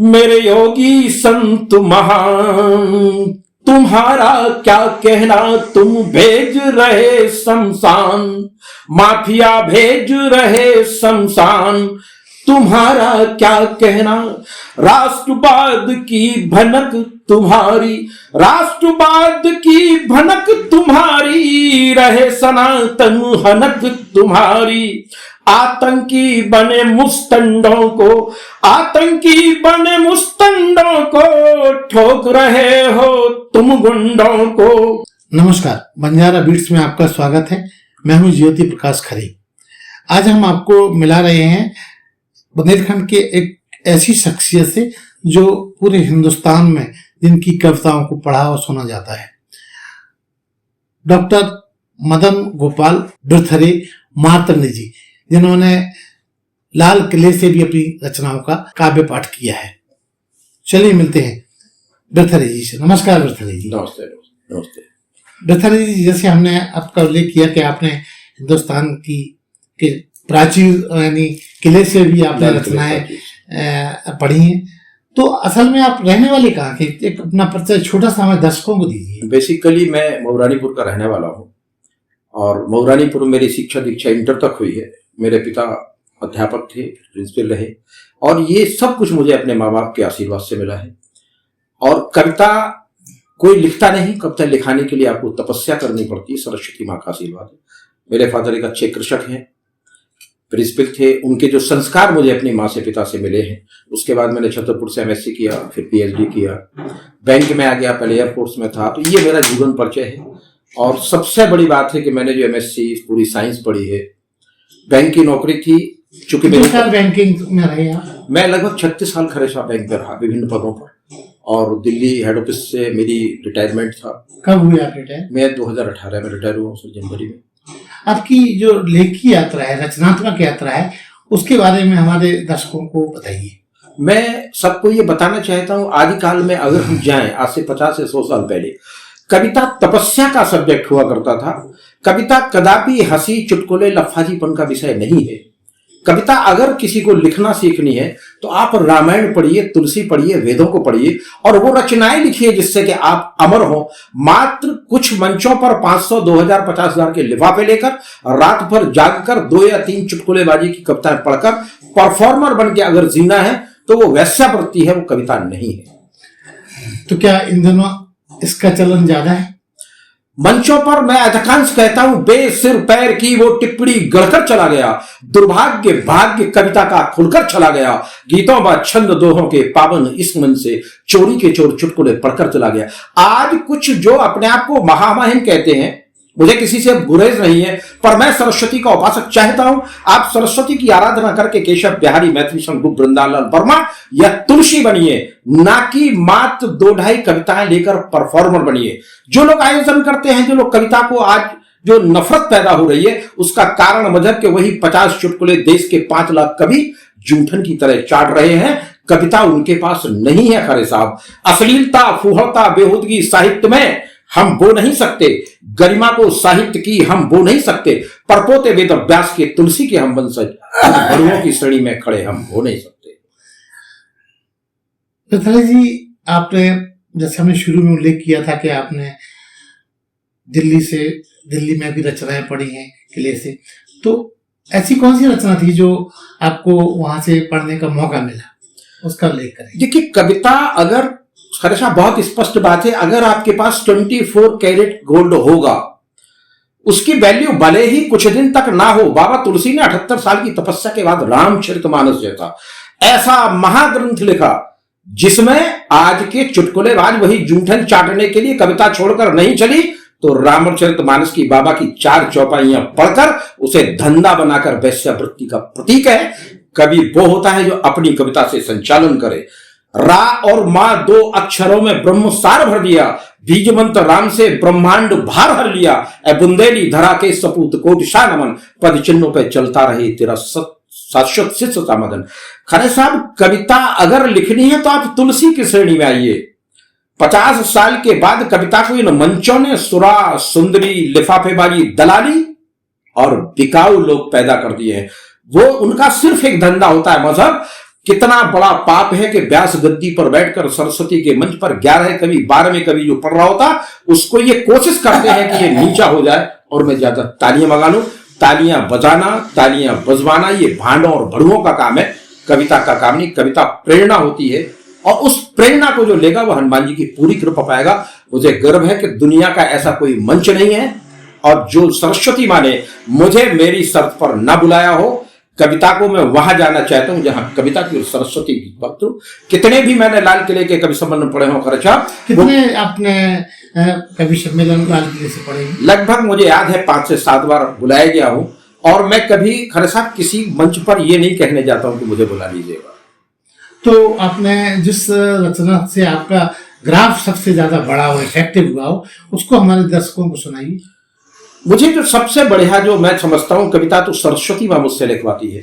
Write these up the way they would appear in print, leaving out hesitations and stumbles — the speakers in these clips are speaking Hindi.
मेरे योगी संत महान, तुम्हारा क्या कहना, तुम भेज रहे शमशान, माफिया भेज रहे शमशान, तुम्हारा क्या कहना। राष्ट्रवाद की भनक तुम्हारी, राष्ट्रवाद की भनक तुम्हारी, रहे सनातन हनक तुम्हारी। आतंकी बने मुस्तंडों को, आतंकी बने मुस्तंडों को, ठोक रहे हो तुम गुंडों को। नमस्कार, बंजारा बीट्स में आपका स्वागत है। मैं हूं ज्योति प्रकाश खरे। आज हम आपको मिला रहे हैं बुंदेलखंड के एक ऐसी शख्सियत से जो पूरे हिंदुस्तान में जिनकी कविताओं को पढ़ा और सुना जाता है। डॉक्टर मदन गोपाल बिरथरे मार्तंड जी, जिन्होंने लाल किले से भी अपनी रचनाओं का काव्य पाठ किया है। चलिए मिलते हैं बिरथरे जी से। नमस्कार बिरथरे जी। नमस्ते नमस्ते। बिरथरे जी, जैसे हमने आपका उल्लेख किया कि आपने हिंदुस्तान की के प्राचीन यानी किले से भी आपने रचनाएं पढ़ी हैं, तो असल में आप रहने वाले कहाँ के? एक अपना परिचय छोटा सा हमें दर्शकों को दीजिए। बेसिकली मैं मऊरानीपुर का रहने वाला हूँ और मऊरानीपुर मेरी शिक्षा दीक्षा इंटर तक हुई है। मेरे पिता अध्यापक थे, प्रिंसिपल रहे, और ये सब कुछ मुझे अपने माँ बाप के आशीर्वाद से मिला है। और कविता कोई लिखता नहीं, कविता लिखाने के लिए आपको तपस्या करनी पड़ती है। सरस्वती माँ का आशीर्वाद है। मेरे फादर एक अच्छे कृषक हैं, प्रिंसिपल थे। उनके जो संस्कार मुझे अपनी माँ से पिता से मिले हैं। उसके बाद मैंने छतरपुर से एमएससी किया, फिर पीएचडी किया, बैंक में आ गया, पहले एयरफोर्स में था। तो ये मेरा जीवन परिचय है। और सबसे बड़ी बात है कि मैंने जो एमएससी पूरी साइंस पढ़ी है, बैंक की नौकरी थी। चूंकि बैंकिंग में रहे आप? मैं लगभग 36 साल खरेसा बैंक में रहा विभिन्न पदों पर, और दिल्ली हेड ऑफिस से मेरी रिटायरमेंट था। कब हुई आप रिटायर? मैं 2018 में रिटायर हुआ, जनवरी में। आपकी जो लेखी यात्रा है, रचनात्मक यात्रा है, उसके बारे में हमारे दर्शकों को बताइए। मैं सबको ये बताना चाहता हूँ, आदिकाल में अगर हम जाएं, आज से 50 से 100 साल पहले कविता तपस्या का सब्जेक्ट हुआ करता था। कविता कदापि हंसी चुटकुले लफाजीपन का विषय नहीं है। कविता अगर किसी को लिखना सीखनी है तो आप रामायण पढ़िए, तुलसी पढ़िए, वेदों को पढ़िए और वो रचनाएं लिखिए जिससे कि आप अमर हो। मात्र कुछ मंचों पर 500, 2000, 50,000 के लिफाफे लेकर रात भर जागकर 2 या 3 चुटकुलेबाजी की कविताएं पढ़कर परफॉर्मर बन के अगर जीना है तो वो वैश्यावृत्ति है, वो कविता नहीं है। तो क्या इन दिनों इसका चलन ज्यादा है? मंचों पर मैं अधिकांश कहता हूं, बेसिर पैर की वो टिप्पणी गढ़कर चला गया, दुर्भाग्य भाग्य कविता का खुलकर चला गया, गीतों व छंद दोहों के पावन इस मन से चोरी के चोर चुटकुले पढ़कर चला गया। आज कुछ जो अपने आप को महामहिम कहते हैं, मुझे किसी से गुरेज नहीं है, पर मैं सरस्वती का उपासक चाहता हूं। आप सरस्वती की आराधना करके केशव बिहारी, मैथिली शंकु, वृंदालाल वर्मा या तुलसी बनिए, ना कि मात्र 2-2.5 कविताएं लेकर परफॉर्मर बनिए। जो लोग आयोजन करते हैं, जो लोग कविता को आज जो नफरत पैदा हो रही है, उसका कारण मजहब के वही 50 चुटकुले देश के 5 लाख कवि जूठन की तरह चाट रहे हैं। कविता उनके पास नहीं है खरे साहब। अश्लीलता, फुहड़ता, बेहूदगी साहित्य में हम बो नहीं सकते, गरिमा को साहित्य की हम बो नहीं सकते, परपोते वेद व्यास के, तुलसी के हम वंशज, बड़ुओं की श्रेणी में खड़े हम हो नहीं सकते। बिरथरे जी, आपने जैसे हमने शुरू में उल्लेख किया था कि आपने दिल्ली में भी रचनाएं पढ़ी हैं किले से, तो ऐसी कौन सी रचना थी जो आपको वहां से पढ़ने का मौका मिला, उसका उल्लेख करें। देखिए, कविता अगर हमेशा बहुत स्पष्ट बात है, अगर आपके पास 24 कैरेट गोल्ड होगा, उसकी वैल्यू भले ही कुछ दिन तक ना हो। बाबा तुलसी ने 78 साल की तपस्या के बाद रामचरितमानस जैसा ऐसा महाग्रंथ लिखा जिसमें आज के चुटकुलेबाज वही जूठन चाटने के लिए कविता छोड़कर नहीं चली, तो रामचरितमानस की बाबा की 4 चौपाइयां पढ़कर उसे धंधा बनाकर वैश्यावृत्ति का प्रतीक है। कवि वो होता है जो अपनी कविता से संचालन करे। रा और मां 2 अक्षरों में ब्रह्म सार भर दिया, बीज मंत्र राम से ब्रह्मांड भार हर लिया। ए बुंदेली धरा के सपूत कोटि शाह नमन, पद चिन्हों पे चलता रहे तेरा शाश्वत शिष्य सामदन। खरे साहब, कविता अगर लिखनी है तो आप तुलसी की श्रेणी में आइए। 50 साल के बाद कविता को इन मंचों ने सुरा, सुंदरी, लिफाफेबाजी, दलाली और बिकाऊ लोग पैदा कर दिए हैं। वो उनका सिर्फ एक धंधा होता है मजहब। कितना बड़ा पाप है कि व्यास गद्दी पर बैठकर सरस्वती के मंच पर 11 कवि 12वें कवि जो पढ़ रहा होता उसको ये कोशिश करते हैं कि ये नीचा हो जाए और मैं ज्यादा तालियां बजा लूं। तालियां बजाना, तालियां बजवाना ये भांडों और भड़ुओं का काम है, कविता का काम नहीं। कविता प्रेरणा होती है और उस प्रेरणा को जो लेगा वो हनुमान जी की पूरी कृपा पाएगा। मुझे गर्व है कि दुनिया का ऐसा कोई मंच नहीं है और जो सरस्वती माँ ने मुझे मेरी शर्त पर न बुलाया हो, कविता को मैं वहां जाना चाहता हूं जहां कविता की और सरस्वती की भक्त हूं। कितने भी मैंने लाल किले के कवि सम्मेलन पढ़े हों खर्चा, कितने आपने कवि सम्मेलन लाल किले से पढ़े? लगभग मुझे याद है 5 से 7 बार बुलाया गया हूं और मैं कभी खरे साहब किसी मंच पर ये नहीं कहने जाता हूं कि मुझे बुला लीजिएगा। तो आपने जिस रचना से आपका ग्राफ सबसे ज्यादा बड़ा हो, इफेक्टिव हुआ हो, उसको हमारे दर्शकों को सुनाइए। मुझे जो सबसे बढ़िया जो मैं समझता हूं कविता तो सरस्वती माँ मुझसे लिखवाती है।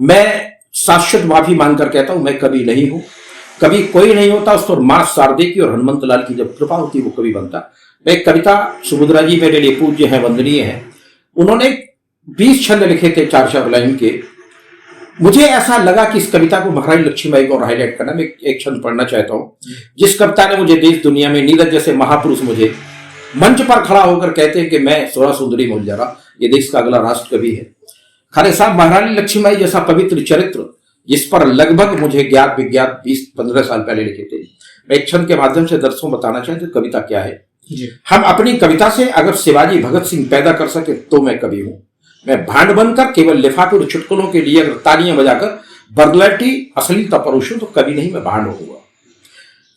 मैं शाश्वत माफी मांगकर कहता हूं मैं कवि नहीं हूं, कभी कोई नहीं होता, उस पर मां शारदे की और हनुमंत लाल की जब कृपा होती वो कवि बनता। मैं कविता, सुभद्रा जी मेरे लिए पूज्य हैं, वंदनीय हैं, उन्होंने 20 छंद लिखे थे 4-4 लाइन के। मुझे ऐसा लगा कि इस कविता को महारानी लक्ष्मीबाई को हाईलाइट करना। मैं एक छंद पढ़ना चाहता हूं जिस कविता ने मुझे देश दुनिया में, नीरज जैसे महापुरुष मुझे मंच पर खड़ा होकर कहते हैं कि मैं सोलह सुंदरी मोलजरा, ये देश का अगला राष्ट्र कवि है। खाने साहब महारानी लक्ष्मीबाई जैसा पवित्र चरित्र जिस पर लगभग मुझे ज्ञात विज्ञात 20-15 साल पहले लिखे थे। मैं एक छंद के माध्यम से दर्शकों बताना चाहते कविता क्या है। हम अपनी कविता से अगर शिवाजी भगत सिंह पैदा कर सके तो मैं कवि हूं। मैं भांड बनकर केवल लिफाफे और चुटकुलों के लिए अगर तालियां बजाकर बरलैटी अश्लीलता परोसूं तो कवि नहीं, मैं भांड होऊंगा।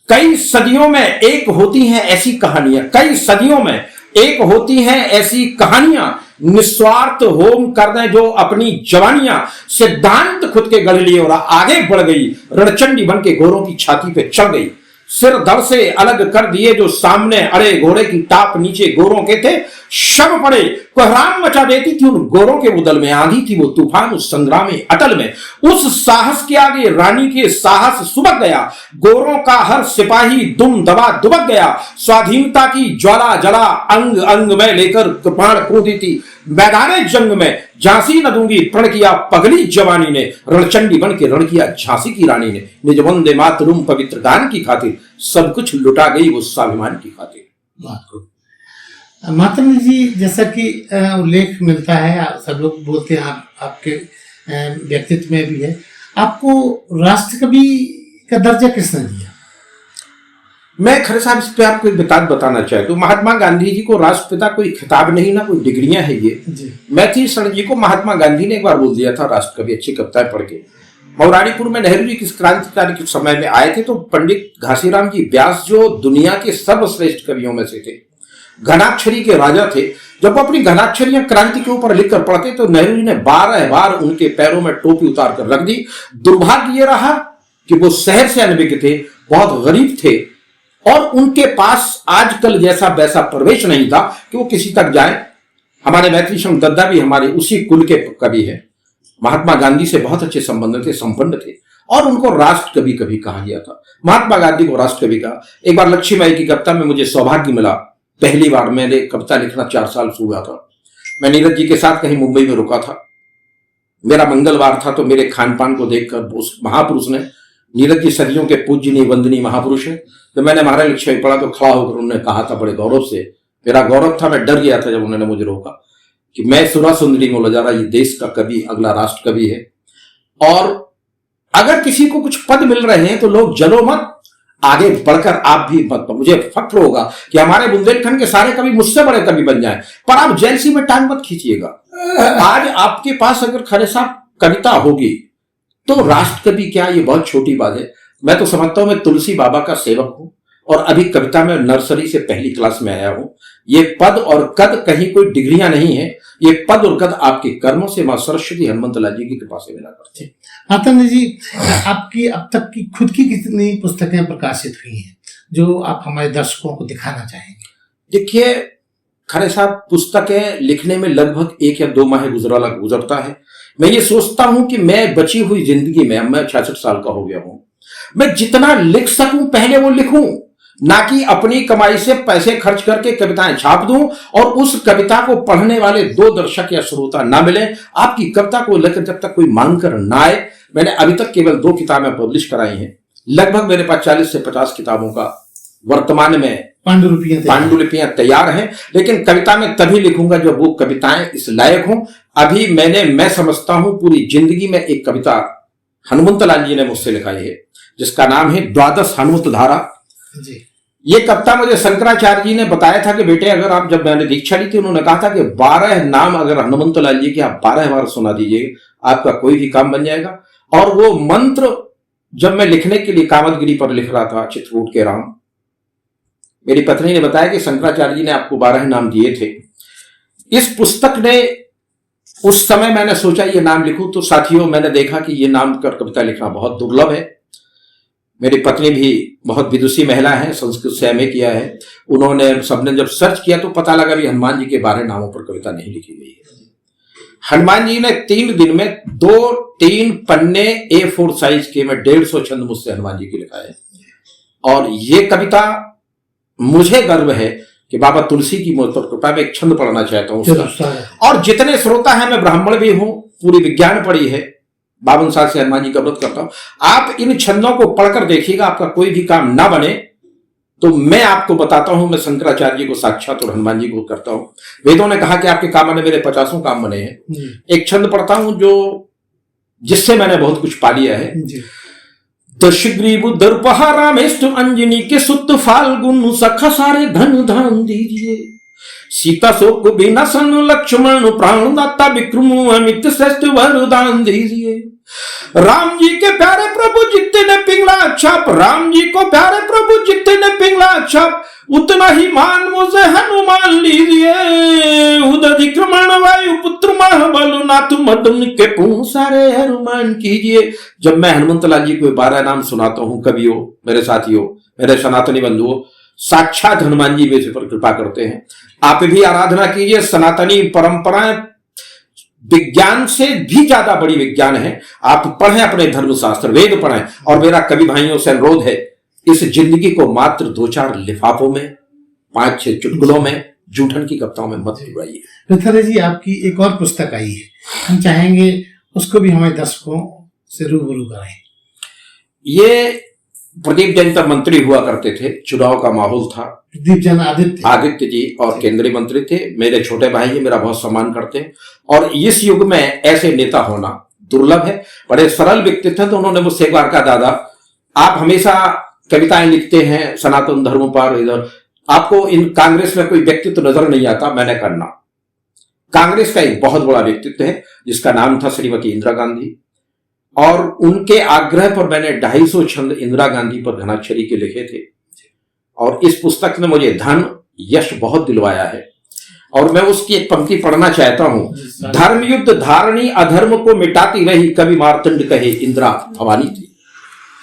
कई सदियों में एक होती हैं ऐसी कहानियां, कई सदियों में एक होती हैं ऐसी कहानियां, निस्वार्थ होम करने जो अपनी जवानियां, सिद्धांत खुद के गढ़ लिए और आगे बढ़ गई, रणचंडी बन के गोरों की छाती पे चढ़ गई, सिर धड़ से अलग कर दिए जो सामने अड़े घोड़े की टाप नीचे गोरों के थे, शव पड़े कोहराम मचा देती थी उन गोरों के उदल में, आंधी थी वो तूफान उस संग्रामी अटल में, उस साहस के आगे रानी के साहस सुबक गया, गोरों का हर सिपाही दुम दबा दुबक गया, स्वाधीनता की ज्वाला जला अंग अंग में लेकर कृपाण कूदी थी, मैदाने जंग में झांसी न दूंगी प्रण किया पगली जवानी ने, रणचंडी बन के रण किया झांसी की रानी ने, निज वंदे मातरम पवित्र गान की खातिर सब कुछ लुटा गई वो स्वाभिमान की खातिर। मातरम जी, जैसा कि उल्लेख मिलता है, सब लोग बोलते हैं आपके व्यक्तित्व में भी है, आपको राष्ट्रकवि का दर्जा किसने दिया? मैं खरे साहब इस पे आपको एक बात बताना चाहता हूँ। महात्मा गांधी जी को राष्ट्रपिता कोई खिताब नहीं ना, कोई डिग्रियां है ये। मैथिली शरण जी को महात्मा गांधी ने एक बार बोल दिया था राष्ट्रकवि, अच्छी कविताएं पढ़ के। मौरानीपुर में नेहरू जी किस क्रांतिकारी के समय में आए थे तो पंडित घासीराम जी व्यास जो दुनिया के सर्वश्रेष्ठ कवियों में से थे, घनाक्षरी के राजा थे, जब वो अपनी घनाक्षरियां क्रांति के ऊपर लिखकर पढ़ते तो नेहरू जी ने 12 बार उनके पैरों में टोपी उतार कर रख दी। दुर्भाग्य ये रहा कि वो शहर से अनभिज्ञ थे, बहुत गरीब थे और उनके पास आजकल जैसा वैसा प्रवेश नहीं था कि वो किसी तक जाए। हमारे मैथिली शरण दद्दा भी हमारे उसी कुल के कवि है, महात्मा गांधी से बहुत अच्छे संबंध थे, संपन्न थे और उनको राष्ट्र कवि कभी कहा गया था। महात्मा गांधी को राष्ट्र कवि कहा। एक बार लक्ष्मीबाई की कविता में मुझे सौभाग्य मिला, पहली बार मैंने कविता लिखना 4 साल से हुआ था। मैं नीरज जी के साथ कहीं मुंबई में रुका था, मेरा मंगलवार था, तो मेरे खान पान को देखकर उस महापुरुष ने, नीरज जी सदियों के पूज्यनीय वंदनीय महापुरुष है, तो मैंने महाराज लक्ष्मी पढ़ा तो खड़ा होकर उन्होंने कहा था बड़े गौरव से, मेरा गौरव था, मैं डर गया था जब उन्होंने मुझे रोका कि मैं सुरा सुंदरी मोलजारा ये देश का कवि, अगला राष्ट्र कवि है और अगर किसी को कुछ पद मिल रहे हैं तो लोग जलो मत, आगे बढ़कर आप भी मत। मुझे फख्र होगा कि हमारे बुंदेलखंड के सारे कवि मुझसे बड़े कवि बन जाएं, पर आप जेलसी में टांग मत खींचिएगा। आज आपके पास अगर खरे साहब कविता होगी तो राष्ट्र कवि क्या, ये बहुत छोटी बात है। मैं तो समझता हूं मैं तुलसी बाबा का सेवक हूं और अभी कविता में नर्सरी से पहली क्लास में आया हूं। ये पद और कद कहीं कोई डिग्रियां नहीं है, ये पद और कद आपके कर्मों से मां सरस्वती हनुमंत लाल जी की कृपा से मिला करते हैं। मातरम जी, आपकी अब तक की खुद की कितनी पुस्तकें प्रकाशित हुई हैं जो आप हमारे दर्शकों को दिखाना चाहेंगे? देखिए खरे साहब, पुस्तकें लिखने में लगभग 1 या 2 माह गुजरता है। मैं ये सोचता हूं कि मैं बची हुई जिंदगी में, अब मैं 66 साल का हो गया हूं, मैं जितना लिख सकूं पहले वो लिखूं। ना कि अपनी कमाई से पैसे खर्च करके कविताएं छाप दूं और उस कविता को पढ़ने वाले 2 दर्शक या श्रोता ना मिले। आपकी कविता को लेकर जब तक कोई मांग कर ना आए, मैंने अभी तक केवल 2 किताबें पब्लिश कराई हैं। लगभग मेरे पास 40 से 50 किताबों का वर्तमान में पांडुलिपियां तैयार हैं, लेकिन कविता में तभी लिखूंगा जब वो कविताएं इस लायक हों। अभी मैं समझता हूं पूरी जिंदगी में एक कविता हनुमंत लाल जी ने मुझसे लिखाई है, जिसका नाम है 12 हनुमत धारा जी। ये कविता मुझे शंकराचार्य जी ने बताया था कि बेटे, अगर आप, जब मैंने दीक्षा ली थी, उन्होंने कहा था कि 12 नाम अगर हनुमंत लाल जी के आप 12 बार सुना दीजिए, आपका कोई भी काम बन जाएगा। और वो मंत्र जब मैं लिखने के लिए कामतगिरी पर लिख रहा था, चित्रकूट के राम, मेरी पत्नी ने बताया कि शंकराचार्य जी ने आपको 12 नाम दिए थे। इस पुस्तक ने, उस समय मैंने सोचा ये नाम लिखूं, तो साथियों मैंने देखा कि ये नाम कर कविता लिखना बहुत दुर्लभ है। मेरी पत्नी भी बहुत विदुषी महिला है, संस्कृत से एमए किया है। उन्होंने, सबने जब सर्च किया तो पता लगा भी हनुमान जी के 12 नामों पर कविता नहीं लिखी गई है। हनुमान जी ने 3 दिन में 2-3 पन्ने A4 साइज के में 150 छंद मुझसे हनुमान जी के लिखा है। और ये कविता, मुझे गर्व है कि बाबा तुलसी की मुझ पर कृपा, में एक छंद पढ़ना चाहता हूं उसका। और जितने श्रोता हैं, मैं ब्राह्मण भी हूं, पूरी विज्ञान पढ़ी है, 52 साल से हनुमान जी का व्रत करता हूं। आप इन छंदों को पढ़कर देखिएगा, आपका कोई भी काम ना बने तो मैं आपको बताता हूं, मैं शंकराचार्य जी को साक्षात और हनुमान जी को करता हूं। वेदों ने कहा कि आपके काम ने मेरे 50 काम बने हैं। एक छंद पढ़ता हूं जो, जिससे मैंने बहुत कुछ पा लिया है। दशग्रीव दर्पहा रामेष्ट अंजनी के सुत फाल्गुन सखा सारे धन धान दीजिए। सीता शोक विनाशन लक्ष्मण प्राणदाता विक्रम अमित श्रेष्ठ वरदान दीजिए। राम जी के प्यारे प्रभु जितने पिंगला छाप, राम जी को प्यारे प्रभु जितने पिंगला छाप, उतना ही मान मुझे हनुमान लीजिए। उदधिक्रमण वायु पुत्र महाबल नाथ मदन के पूसारे हनुमान कीजिए। जब मैं हनुमंत लाल जी को 12 नाम सुनाता हूं, कवियों, मेरे साथियों, मेरे सनातनी बंधुओं, साक्षात हनुमान जी मेरे पर कृपा करते हैं। आप भी आराधना कीजिए। सनातनी परंपराएं विज्ञान से भी ज्यादा बड़ी विज्ञान है। आप पढ़ें अपने धर्मशास्त्र, वेद पढ़ें। और मेरा कवि भाइयों से अनुरोध है, इस जिंदगी को मात्र 2-4 लिफाफों में, 5-6 चुटकुलों में, जूठन की कविताओं में मत डुबाइए। पृथ्वी जी, आपकी एक और पुस्तक आई है, हम चाहेंगे उसको भी हमारे दर्शकों से रूबरू कराएं। ये प्रदीप जैन तब मंत्री हुआ करते थे, चुनाव का माहौल था। प्रदीप जैन आदित्य जी और केंद्रीय मंत्री थे। मेरे छोटे भाई हैं, मेरा बहुत सम्मान करते हैं। और इस युग में ऐसे नेता होना दुर्लभ है। बड़े सरल व्यक्तित्व थे। तो उन्होंने मुझसे एक बार कहा, दादा आप हमेशा कविताएं लिखते हैं सनातन धर्म पर, इधर आपको इन कांग्रेस में कोई व्यक्तित्व नजर नहीं आता। मैंने करना, कांग्रेस का एक बहुत बड़ा व्यक्तित्व है जिसका नाम था श्रीमती इंदिरा गांधी। और उनके आग्रह पर मैंने 250 छंद इंदिरा गांधी पर घनाक्षरी के लिखे थे। और इस पुस्तक ने मुझे धन यश बहुत दिलवाया है। और मैं उसकी एक पंक्ति पढ़ना चाहता हूं। धर्म युद्ध धारणी अधर्म को मिटाती रही, कवि मार्तंड कहे इंदिरा भवानी थी।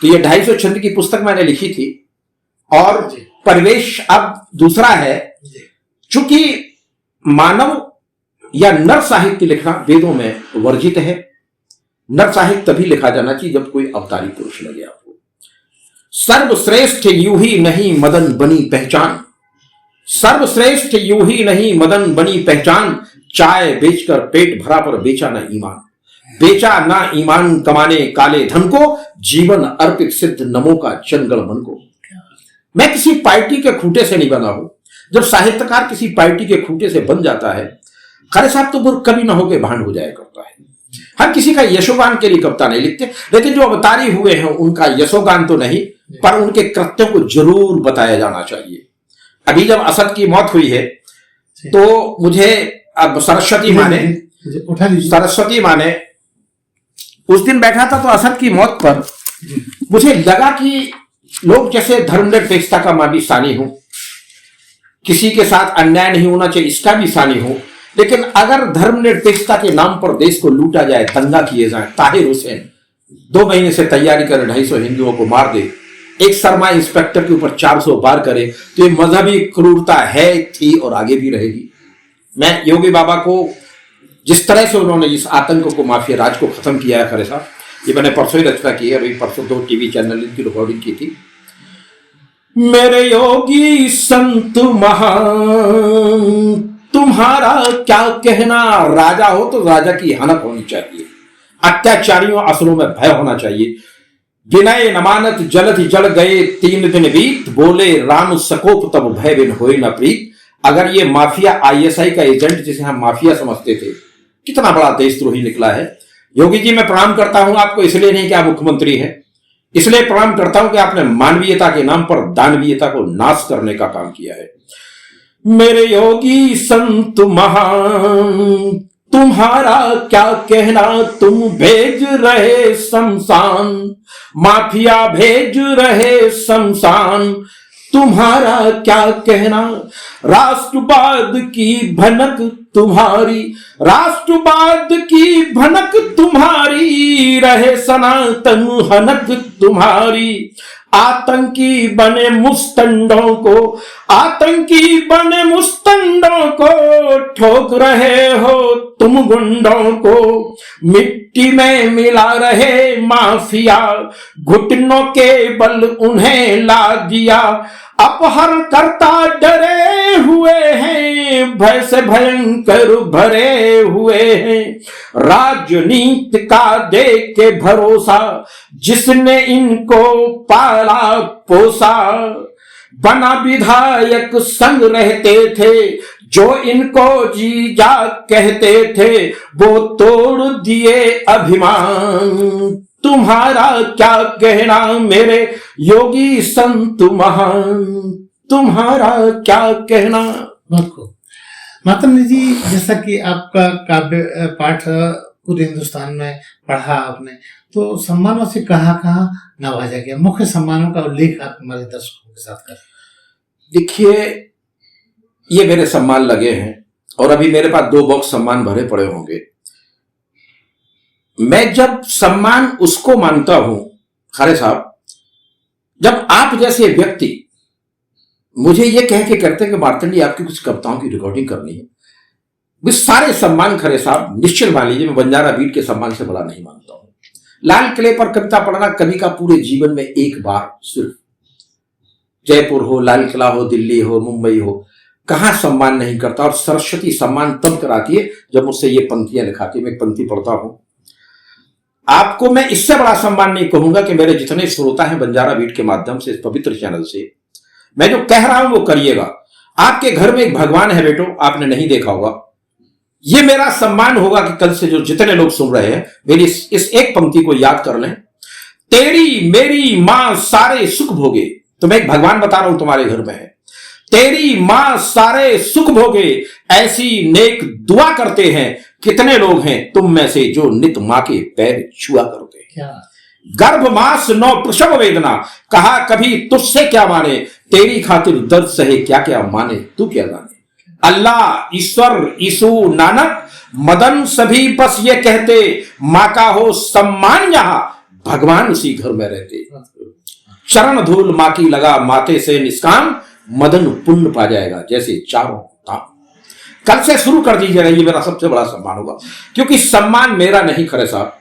तो ये 250 छंद की पुस्तक मैंने लिखी थी। और परिवेश अब दूसरा है, चूंकि मानव या नर साहित्य लिखना वेदों में वर्जित है। नर साहित्य तभी लिखा जाना चाहिए जब कोई अवतारी पुरुष लगे आपको। सर्वश्रेष्ठ यूं ही नहीं मदन बनी पहचान, सर्वश्रेष्ठ यूं ही नहीं मदन बनी पहचान। चाय बेचकर पेट भरा पर बेचा ना ईमान, बेचा ना ईमान कमाने काले धन को। जीवन अर्पित सिद्ध नमो का चंगल मन को। मैं किसी पार्टी के खूंटे से नहीं बना हूं। जब साहित्यकार किसी पार्टी के खूंटे से बन जाता है, खरे साहब तो वो कभी ना होके भांड हो जाया करता है। हम किसी का यशोगान के लिए कविता नहीं लिखते, लेकिन जो अवतारी हुए हैं उनका यशोगान तो नहीं, पर उनके कृत्यों को जरूर बताया जाना चाहिए। अभी जब असद की मौत हुई है तो मुझे, अब सरस्वती माँ ने उस दिन बैठा था, तो असद की मौत पर मुझे लगा कि लोग जैसे धर्मनिरपेक्षता का मैं भी सानी हूं, किसी के साथ अन्याय नहीं होना चाहिए इसका भी सानी हूं, लेकिन अगर धर्मनिरपेक्षता के नाम पर देश को लूटा जाए, दंगा किए जाए, ताहिर हुसैन 2 महीने से तैयारी कर 250 हिंदुओं को मार दे, एक शर्मा इंस्पेक्टर के ऊपर 400 वार करे, तो ये मजहबी क्रूरता है, थी और आगे भी रहेगी। मैं योगी बाबा को जिस तरह से उन्होंने इस आतंक को, माफिया राज को खत्म किया है, खरे साहब ये मैंने परसों ही रचना की है, अभी परसों 2 टीवी चैनल की रिकॉर्डिंग की थी। मेरे योगी संत महान, तुम्हारा क्या कहना। राजा हो तो राजा की हनक होनी चाहिए, अत्याचारियों असुरों में भय होना चाहिए। विनय नमानत जलधि जल गए 3 दिन बीत, बोले राम सकोप तब भय बिन होई न प्रीत। अगर ये माफिया आईएसआई का एजेंट जिसे हम माफिया समझते थे, कितना बड़ा देशद्रोही निकला है। योगी जी, मैं प्रणाम करता हूं आपको, इसलिए नहीं कि आप मुख्यमंत्री हैं, इसलिए प्रणाम करता हूं कि आपने मानवीयता के नाम पर दानवीयता को नाश करने का काम किया है। मेरे योगी संत महान, तुम्हारा क्या कहना। तुम भेज रहे शमशान, माफिया भेज रहे शमशान, तुम्हारा क्या कहना। राष्ट्रवाद की भनक तुम्हारी, राष्ट्रवाद की भनक तुम्हारी, रहे सनातन हनक तुम्हारी। आतंकी बने मुस्तंडों को, आतंकी बने मुस्तंडों को, ठोक रहे हो तुम गुंडों को। मिट्टी में मिला रहे माफिया, घुटनों के बल उन्हें ला दिया। अपहरणकर्ता डरे हुए हैं, भय से भयंकर भरे हुए हैं। राजनीति का देख के भरोसा, जिसने इनको पाला पोसा। बना विधायक संग रहते थे, जो इनको जीजा कहते थे, वो तोड़ दिए अभिमान। तुम्हारा क्या कहना मेरे योगी संत महान, तुम्हारा क्या कहना। मातम जी, जैसा कि आपका काव्य पाठ पूरे हिंदुस्तान में पढ़ा आपने, तो सम्मानों से कहाँ नवाजा गया, मुख्य सम्मानों का उल्लेख आप हमारे दर्शकों के साथ करें। देखिए, ये मेरे सम्मान लगे हैं और अभी मेरे पास 2 बॉक्स सम्मान भरे पड़े होंगे। मैं जब सम्मान उसको मानता हूं खारे साहब, जब आप जैसे व्यक्ति मुझे ये कह के करते हैं कि मार्तंडी आपकी कुछ कविताओं की रिकॉर्डिंग करनी है। भी सारे सम्मान खरे साहब निश्चित मान लीजिए, मैं बंजारा बीट के सम्मान से बड़ा नहीं मानता हूं। लाल किले पर कविता पढ़ना कवि का पूरे जीवन में एक बार सिर्फ, जयपुर हो, लाल किला हो, दिल्ली हो, मुंबई हो, कहां सम्मान नहीं करता। और सरस्वती सम्मान तब कराती है जब मुझसे ये पंक्तियां लिखाती है। मैं एक पंक्ति पढ़ता हूं आपको, मैं इससे बड़ा सम्मान नहीं कहूंगा कि मेरे जितने श्रोता हैं बंजारा बीट के माध्यम से, इस पवित्र चैनल से, मैं जो कह रहा हूं वो करिएगा। आपके घर में एक भगवान है बेटो, आपने नहीं देखा होगा। ये मेरा सम्मान होगा कि कल से जो जितने लोग सुन रहे हैं मेरी इस एक पंक्ति को याद कर लें। तेरी मेरी मां सारे सुख भोगे, तो मैं एक भगवान बता रहा हूं तुम्हारे घर में है। तेरी मां सारे सुख भोगे, ऐसी नेक दुआ करते हैं कितने लोग हैं तुम में से जो नित मां के पैर छुआ करोगे। गर्भ मास 9 प्रसव वेदना, कहा कभी तुझसे क्या माने, तेरी खातिर दर्द सहे क्या क्या माने तू क्या जाने। अल्लाह ईश्वर ईसु नानक मदन सभी बस ये कहते, मां का हो सम्मान यहां भगवान उसी घर में रहते। चरण धूल मां की लगा माथे से निष्काम, मदन पुण्य पा जाएगा जैसे चारों धाम। कल से शुरू कर दीजिएगा, ये मेरा सबसे बड़ा सम्मान होगा। क्योंकि सम्मान मेरा नहीं खरे साहब,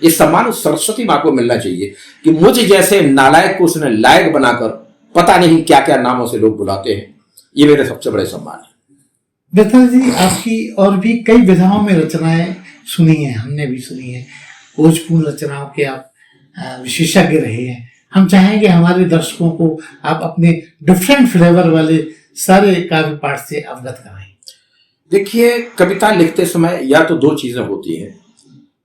ये सम्मान उस सरस्वती मां को मिलना चाहिए कि मुझ जैसे नालायक को उसने लायक बनाकर पता नहीं क्या क्या नामों से लोग बुलाते हैं। ये मेरे सबसे बड़े सम्मान है। बेहतर जी, आपकी और भी कई विधाओं में रचनाएं सुनी हैं, हमने भी सुनी है। भोजपूर्ण रचनाओं के आप विशेषज्ञ रहे हैं। हम चाहेंगे हमारे दर्शकों को आप अपने डिफरेंट फ्लेवर वाले सारे काव्य पाठ से अवगत कराएं। देखिए, कविता लिखते समय या तो 2 चीजें होती हैं।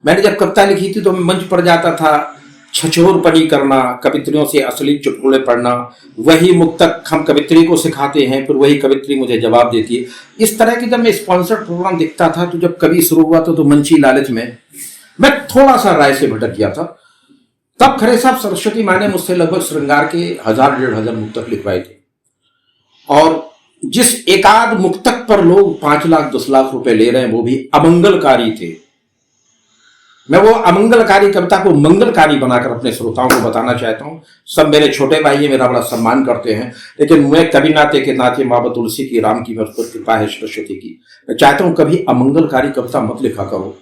मैंने जब कविता लिखी थी तो मैं मंच पर जाता था, छछोरपनी करना, कवित्रियों से असली चुटकुले पढ़ना, वही मुक्तक हम कवित्री को सिखाते हैं, फिर वही कवित्री मुझे जवाब देती है। इस तरह की जब मैं स्पॉन्सर्ड प्रोग्राम दिखता था, तो जब कवि शुरू हुआ तो मंची लालच में मैं थोड़ा सा राय से भटक गया था। तब खरे साहब सरस्वती माँ ने मुझसे लगभग श्रृंगार के 1000-1500 मुक्तक लिखवाए थे। और जिस एकाध मुक्तक पर लोग 5 लाख 10 लाख रुपए ले रहे हैं, वो भी अमंगलकारी थे। मैं वो अमंगलकारी कविता को मंगलकारी बनाकर अपने श्रोताओं को बताना चाहता हूं। सब मेरे छोटे भाई मेरा बड़ा सम्मान करते हैं, लेकिन मैं कवि नाते के नाते माँ तुलसी की, राम की, मेरे पर कृपा है सरस्वती की, मैं चाहता हूं कभी अमंगलकारी कविता मत लिखा करो।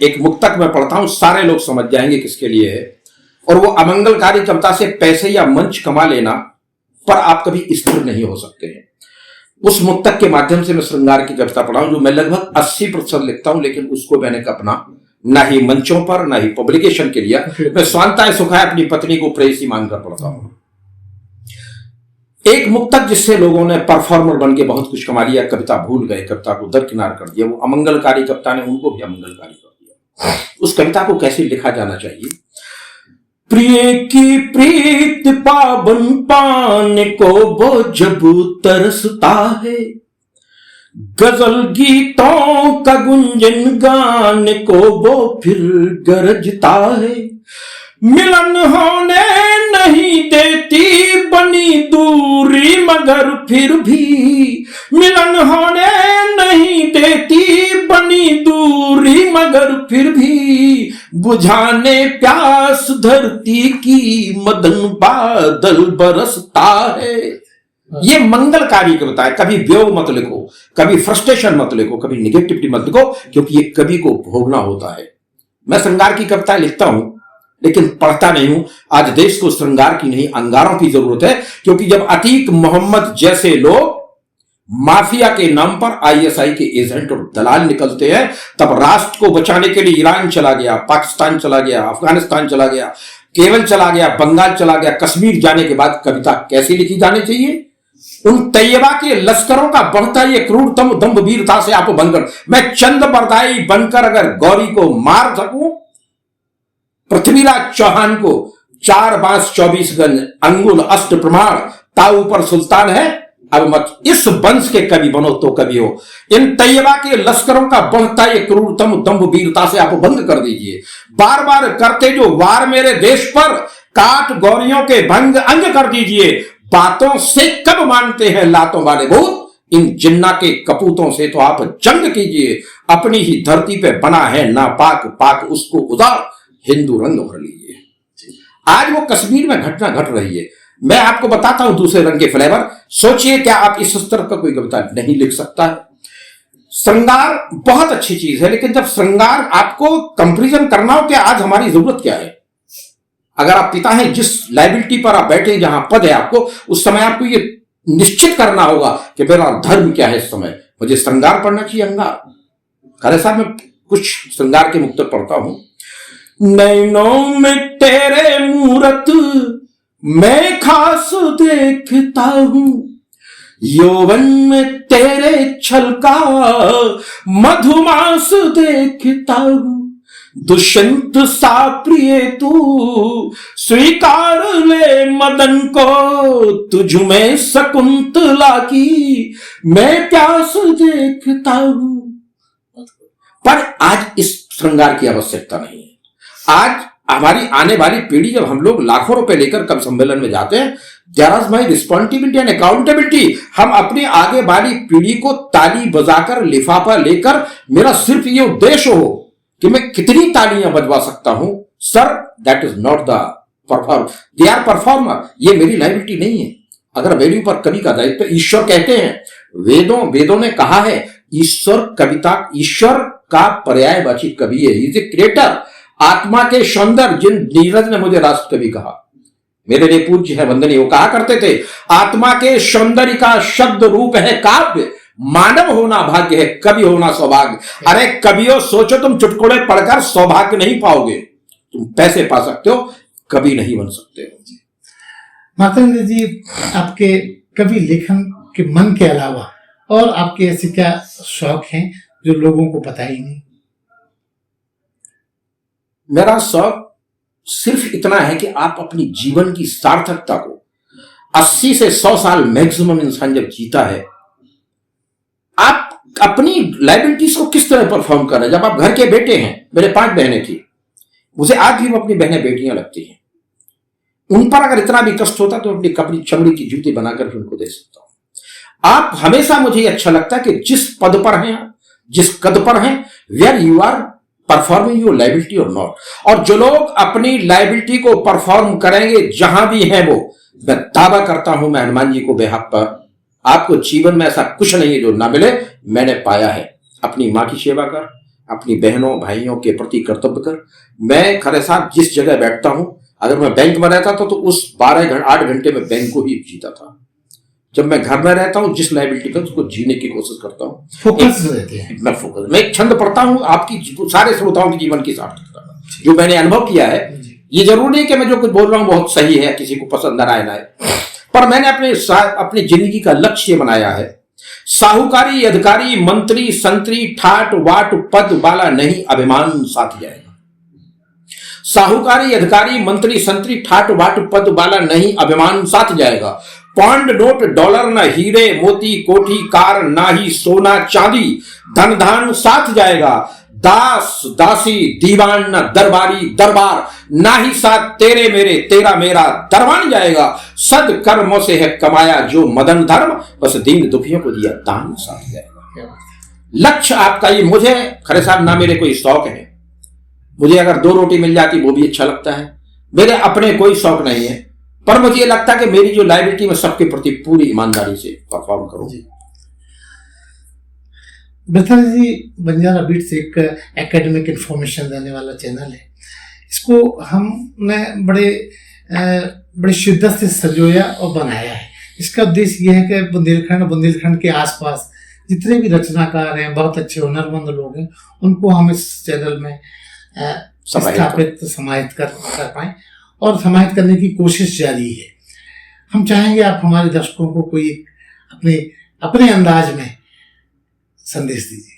एक मुक्तक मैं पढ़ता हूं, सारे लोग समझ जाएंगे किसके लिए है। और वो अमंगलकारी कविता से पैसे या मंच कमा लेना पर आप कभी स्थिर नहीं हो सकते हैं। उस मुक्तक के माध्यम से मैं श्रृंगार की कविता पढ़ाऊं जो मैं लगभग 80% लिखता हूं, लेकिन उसको मैंने अपना ना ही मंचों पर ना ही पब्लिकेशन के लिए, मैं स्वांताय सुखाय अपनी पत्नी को प्रेयसी मानकर पढ़ता हूं। एक मुक्तक जिससे लोगों ने परफॉर्मर बन के बहुत कुछ कमा लिया, कविता भूल गए, कविता को दरकिनार कर दिया, वो अमंगलकारी कविता ने उनको भी अमंगलकारी कर दिया। उस कविता को कैसे लिखा जाना चाहिए? प्रिय की प्रीत पावन पाने को वो जब तरसता है, गजल गीतों का गुंजन गाने को वो फिर गरजता है। मिलन होने नहीं देती बनी दूरी मगर फिर भी, मिलन होने नहीं देती बनी दूरी मगर फिर भी, बुझाने प्यास धरती की मदन बादल बरसता है। ये मंगलकारी कविता है। कभी व्योम मत लिखो, कभी फ्रस्ट्रेशन मत लिखो, कभी निगेटिविटी मत लिखो, क्योंकि ये कवि को भोगना होता है। मैं श्रृंगार की कविता लिखता हूं लेकिन पढ़ता नहीं हूं। आज देश को श्रृंगार की नहीं अंगारों की जरूरत है, क्योंकि जब अतीक मोहम्मद जैसे लोग माफिया के नाम पर आईएसआई के एजेंट और दलाल निकलते हैं, तब राष्ट्र को बचाने के लिए ईरान चला गया, पाकिस्तान चला गया, अफगानिस्तान चला गया, केरल चला गया, बंगाल चला गया, कश्मीर जाने के बाद कविता कैसी लिखी जानी चाहिए? उन तैयबा के लश्करों का बढ़ता ये क्रूरतम दम्भ वीरता से आप बनकर, मैं चंद बरदाई बनकर अगर गौरी को मार सकूं, पृथ्वीराज चौहान को 4 बांस 24 गज अंगुल अष्ट प्रमाण ताऊ पर सुल्तान है, अब मत इस वंश के कवि बनो तो कवि हो। इन तैयबा के लश्करों का बढ़ता ये क्रूरतम दम्भ वीरता से आप बंद कर दीजिए। बार बार करते जो वार मेरे देश पर, काट गौरियों के भंग अंग कर दीजिए। बातों से कब मानते हैं लातों वाले भूत, इन जिन्ना के कपूतों से तो आप जंग कीजिए। अपनी ही धरती पे बना है नापाक पाक, उसको उदार हिंदू रंग भर लीजिए। आज वो कश्मीर में घटना घट रही है, मैं आपको बताता हूं दूसरे रंग के फ्लेवर। सोचिए क्या आप इस स्तर का कोई कविता नहीं लिख सकता है? श्रृंगार बहुत अच्छी चीज है, लेकिन जब श्रृंगार आपको कंपैरिजन करना हो कि आज हमारी जरूरत क्या है, अगर आप पिता हैं, जिस लाइबिलिटी पर आप बैठे, जहां पद है आपको, उस समय आपको ये निश्चित करना होगा कि मेरा धर्म क्या है। इस समय मुझे श्रृंगार पढ़ना चाहिए, अंगार। खरे साहब मैं कुछ श्रृंगार के मुक्तक पढ़ता हूं। नैनों में तेरे मूरत मैं खास देखता हूं, यौवन में तेरे छल का मधुमास देखता हूं। दुष्यंत सा प्रिय तू स्वीकार ले मदन को, तुझ में शकुंतला की मैं प्यास देखता हूं। पर आज इस श्रृंगार की आवश्यकता नहीं है। आज हमारी आने वाली पीढ़ी, जब हम लोग लाखों रुपए लेकर कवि सम्मेलन में जाते हैं, there is my responsibility and accountability. हम अपनी आगे वाली पीढ़ी को ताली बजाकर लिफाफा लेकर, मेरा सिर्फ ये उद्देश्य हो कि मैं कितनी तालियां बजवा सकता हूं। Sir, that is not the performer, they are performer. ये मेरी लाइबिलिटी नहीं है। अगर मेरे ऊपर कवि का दायित्व, ईश्वर कहते हैं, वेदों ने कहा है, ईश्वर कविता, ईश्वर का पर्यायवाची कवि है, इज ए क्रिएटर। आत्मा के सौंदर्य, जिन नीरज ने मुझे राष्ट्र कवि कहा, मेरे लिए पूज्य है वंदनीय, वो कहा करते थे, आत्मा के सौंदर्य का शब्द रूप है काव्य, मानव होना भाग्य है, कवि होना सौभाग्य। अरे कवियों, सोचो तुम चुटकुले पढ़कर सौभाग्य नहीं पाओगे, तुम पैसे पा सकते हो, कवि नहीं बन सकते हो। मातंग जी, आपके कवि लेखन के मन के अलावा और आपके ऐसे क्या शौक हैं जो लोगों को पता ही नहीं? मेरा शौक सिर्फ इतना है कि आप अपनी जीवन की सार्थकता को 80 से 100 साल मैक्सिमम इंसान जब जीता है, आप अपनी लाइबिलिटीज को किस तरह परफॉर्म कर रहे हैं। जब आप घर के बेटे हैं, मेरे 5 बहनें थी, मुझे आज भी वो अपनी बहनें बेटियां लगती हैं। उन पर अगर इतना भी कष्ट होता तो अपनी कपड़ी चमड़ी की जूती बनाकर भी उनको दे सकता हूं। आप हमेशा, मुझे अच्छा लगता है कि जिस पद पर हैं, जिस कद पर हैं, where you are performing your liability और नॉट। और जो लोग अपनी लाइबिलिटी को परफॉर्म करेंगे जहां भी हैं, वो, मैं दावा करता हूं, मैं हनुमान जी को बेहक पर, आपको जीवन में ऐसा कुछ नहीं है जो ना मिले। मैंने पाया है। अपनी मां की सेवा कर, अपनी बहनों भाइयों के प्रति कर्तव्य कर। मैं खरे साहब जिस जगह बैठता हूं, अगर मैं बैंक में रहता था तो उस 8 घंटे में बैंक को ही जीता था। जब मैं घर में रहता हूँ जिस लाइबिलिटी पर उसको जीने की कोशिश करता हूँ, फोकस रहते हैं। मैं एक छंद पढ़ता हूँ आपकी सारे श्रोताओं के जीवन की सार्थकता जो मैंने अनुभव किया है। ये जरूरी नहीं कि मैं जो कुछ बोल रहा हूँ बहुत सही है, किसी को पसंद न आए ना आए, पर मैंने अपनी जिंदगी का लक्ष्य बनाया है। साहूकारी, अधिकारी, मंत्री, संतरी, ठाट वाट पद वाला नहीं, अभिमान साथ जाएगा। साहूकारी, अधिकारी, मंत्री, संतरी, ठाट वाट पद वाला नहीं, अभिमान साथ जाएगा। पौंड नोट डॉलर न हीरे मोती कोठी कार, ना ही सोना चांदी, धन धान साथ जाएगा। दास दासी दीवान न दरबारी दरबार, ना ही साथ तेरे मेरे तेरा मेरा दरबान जाएगा। सद कर्मों से है कमाया जो मदन धर्म, बस दीन दुखियों को दिया दान साथ जाएगा। लक्ष्य आपका ये, मुझे खरे साहब ना मेरे कोई शौक है, मुझे अगर 2 रोटी मिल जाती वो भी अच्छा लगता है, मेरे अपने कोई शौक नहीं है, पर मुझे ये लगता है कि मेरी जो लाइबिलिटी में सबके प्रति पूरी ईमानदारी से परफॉर्म करूं। बिरथरी जी, बंजारा बीट्स एक एकेडमिक इंफॉर्मेशन देने वाला चैनल है। इसको हमने बड़े शिद्दत से संजोया और बनाया है। इसका उद्देश्य यह है कि बुंदेलखंड के आसपास जितने भी रचनाकार हैं, बहुत अच्छे हुनरमंद लोग हैं, उनको हम इस चैनल में स्थापित समाहित कर पाए और समाहित करने की कोशिश जारी है। हम चाहेंगे आप हमारे दर्शकों को कोई अपने अंदाज में संदेश दीजिए।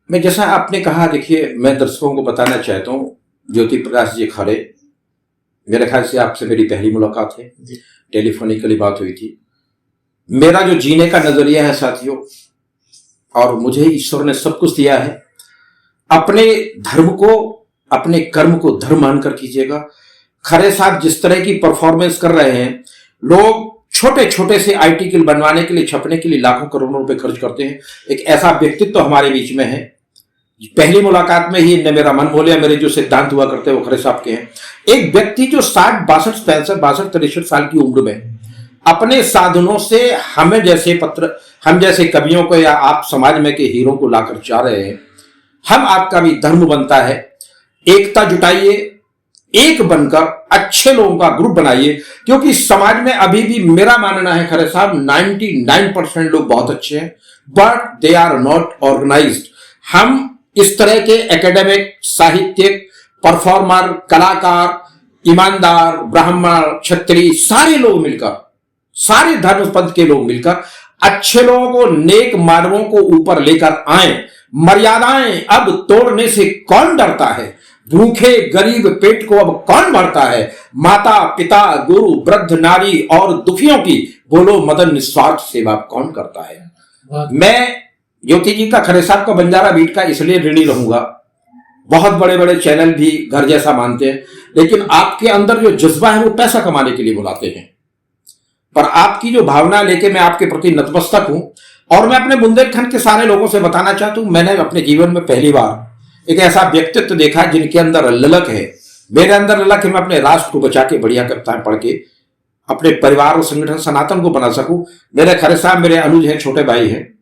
मैं जैसा आपने कहा, देखिए मैं दर्शकों को बताना चाहता हूँ, ज्योति प्रकाश जी खरे, मेरे ख्याल से आपसे मेरी पहली मुलाकात है, टेलीफोनिकली बात हुई थी। मेरा जो जीने का नजरिया है साथियों, और मुझे ईश्वर ने सब कुछ दिया है, अपने धर्म को, अपने कर्म को धर्म मानकर कीजिएगा। खरे साहब जिस तरह की परफॉर्मेंस कर रहे हैं, लोग छोटे छोटे से आईटी किल बनवाने के लिए, छपने के लिए लाखों करोड़ों रुपए खर्च करते हैं। एक ऐसा व्यक्तित्व तो हमारे बीच में है। पहली मुलाकात में ही इनने मेरा मन बोलिया, मेरे जो सिद्धांत हुआ करते हैं वो खरे साहब के हैं। एक व्यक्ति जो 60, 62, 65, 62, 63 साल की उम्र में अपने साधनों से हम जैसे कवियों को या आप समाज में के हीरो को लाकर जा रहे हैं। हम आपका भी धर्म बनता है, एकता जुटाइए, एक बनकर अच्छे लोगों का ग्रुप बनाइए, क्योंकि समाज में अभी भी मेरा मानना है खरे साहब 99% लोग बहुत अच्छे हैं, but they are not organised. हम इस तरह के एकेडमिक, साहित्यिक, परफॉर्मर, कलाकार, ईमानदार, ब्राह्मण, क्षत्रिय, सारे लोग मिलकर, सारे धर्म पंथ के लोग मिलकर अच्छे लोगों को, नेक मानवों को ऊपर लेकर आए। मर्यादाएं अब तोड़ने से कौन डरता है, भूखे गरीब पेट को अब कौन भरता है, माता पिता गुरु वृद्ध नारी और दुखियों की बोलो मदन निस्वार्थ सेवा कौन करता है। मैं ज्योति जी का, खरे साहब का, बंजारा बीट का इसलिए ऋणी रहूंगा। बहुत बड़े बड़े चैनल भी घर जैसा मानते हैं, लेकिन आपके अंदर जो जज्बा है वो पैसा कमाने के लिए बुलाते हैं, पर आपकी जो भावना लेके मैं आपके प्रति नतमस्तक हूं। और मैं अपने बुंदेलखंड के सारे लोगों से बताना चाहता हूं, मैंने अपने जीवन में पहली बार एक ऐसा व्यक्तित्व देखा जिनके अंदर ललक है। मेरे अंदर ललक है, मैं अपने राष्ट्र को बचा के बढ़िया कविताएं पढ़ के अपने परिवार और संगठन सनातन को बना सकूं। मेरे खरे साहब मेरे अनुज हैं, छोटे भाई हैं।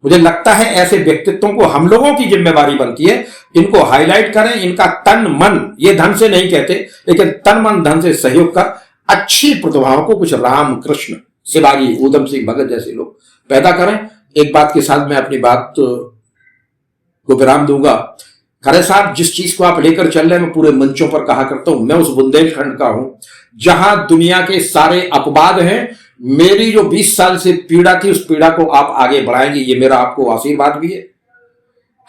मुझे लगता है ऐसे व्यक्तित्वों को हम लोगों की जिम्मेवारी बनती है, इनको हाईलाइट करें, इनका तन मन, ये धन से नहीं कहते, लेकिन तन मन धन से सहयोग कर अच्छी प्रतिभाओं को, कुछ राम कृष्ण शिवाजी ऊधम सिंह भगत जैसे लोग पैदा करें। एक बात के साथ मैं अपनी बात को विराम दूंगा। खरे साहब जिस चीज को आप लेकर चल रहे हैं, मैं पूरे मंचों पर कहा करता हूं, मैं उस बुंदेलखंड का हूं जहां दुनिया के सारे अपवाद हैं। मेरी जो 20 साल से पीड़ा थी, उस पीड़ा को आप आगे बढ़ाएंगे, ये मेरा आपको आशीर्वाद भी है।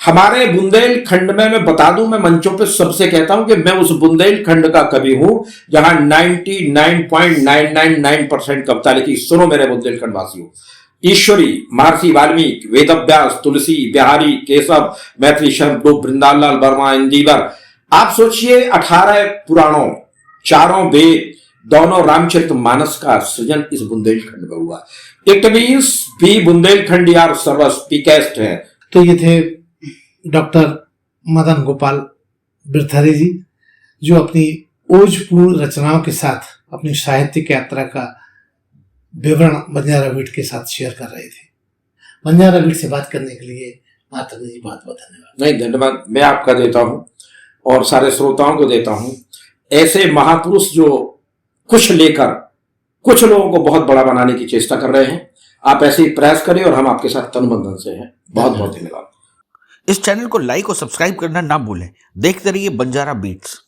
हमारे बुंदेलखंड में, मैं बता दूं, मैं मंचों पे सबसे कहता हूं कि मैं उस बुंदेलखंड का कवि हूं जहां 99.999% कविता लिखी। सुनो मेरे बुंदेलखंड वासियों, ईश्वरी, महर्षि वाल्मीकि, वेदव्यास, तुलसी, बिहारी, केशव, मैथिली शब्द, वृंदालाल वर्मा, इंदिवर। आप सोचिए 18 पुराणों, 4 वेद, दोनों रामचरित मानस का सृजन इस बुंदेलखंड में हुआ। इट मीन्स भी बुंदेलखंड यार सर्वस्पीकेस्ट है। तो ये थे डॉक्टर मदन गोपाल बिरथरी जी, जो अपनी ओजपूर्ण रचनाओं के साथ अपनी साहित्यिक यात्रा का विवरण बंजारा बीट के साथ शेयर कर रहे थे। बंजारा बीट से बात करने के लिए माता जी बहुत बहुत धन्यवाद। नहीं, धन्यवाद मैं आपका देता हूं और सारे श्रोताओं को देता हूं। ऐसे महापुरुष जो कुछ लेकर कुछ लोगों को बहुत बड़ा बनाने की चेष्टा कर रहे हैं। आप ऐसे ही प्रयास करें और हम आपके साथ तन बंधन से हैं। बहुत बहुत धन्यवाद। इस चैनल को लाइक और सब्सक्राइब करना ना भूलें। देखते रहिए बंजारा बीट्स।